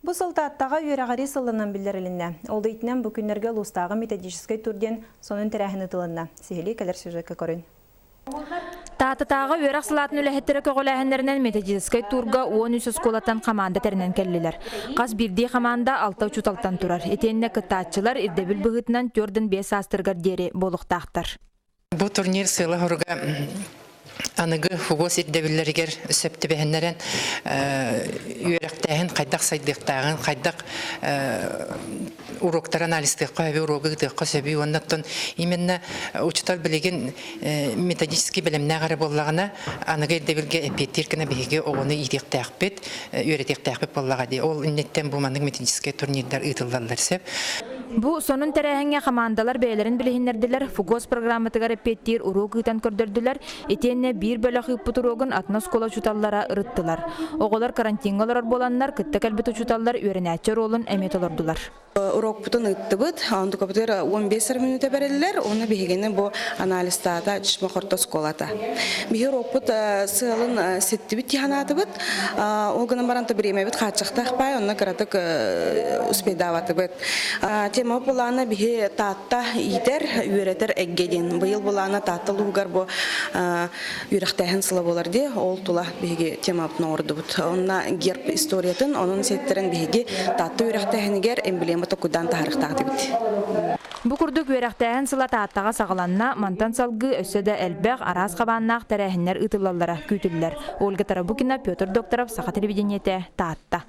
Бу сылтаттағы үйрағари сылынан білдірілінді. Ол дейтінен бұл күнерге лустағы методической турден сонын тәрәхін ұтылынна. Сихили кәлер сюжетке көрін. Таатытағы үйрақ сылатын үләхеттері көғіләхіндерінен методической турга 13 сколаттан команда тәрінен кәлілер. Қас бірдей команда 6 учуталтан тұрар. Етеніне кыттаатчылар ирдебіл бұғытынан 4-5 астырғар дері болуқтақтар. Бұл турнир сыйлы ғырға анығы фугос ирдебілерігер сөпті бәхінлерін үйректәхін, қайдақ сайдықтағын, қайдақ уроктар аналистыққа, әбі урогығдыққа сөбі. Оннаттан именно учитал білеген методический білімне ғары боллағына анығы ирдебілге әпеттіркіні бейге оғыны идектәқпет, үйретектәқпет боллаға дей. Ол үннеттен бұл маңның методический турнирдар ұйтылдалар сөп. Бу сонун тәрәһеңе командалар бәйләрен билеһиннәрдиләр, фугос программатыгар эппеттир урогытан көрдөрдүләр, этенне бир бөлөк иппутурогун атнас кола чуталлара ырыттылар. Оголар карантингалар боланнар, кытта калбет чуталлар үренәче ролун эмет олордулар. Урок бутун ыттыбыт, анда көптөр 15 минута берелер, оны бигене бу анализтата чишма кортос колата. Бир урок бут сылын сеттибит тиханатыбыт, огына баранта биремебит качактакпай, онна каратык успедаватыбыт. Тема булана бихе татта идер үйретер эггедин. Быйыл булана татта лугар бу үйрәктәһен сылы болар ди, ол тула бихе тема нордубут. Онна герб историятын, onun сеттерен бихе татта үйрәктәһенегер эмблема токудан тарихтагы бит. Бу курдук үйрәктәһен сыла тааттага сагаланна, мантан салгы өссөдө элбәг арас кабаннак тәрәһеннәр ытылаллара күтүлләр. Ольга Тарабукина, Петр Докторов, Саха телевидениете, Таатта.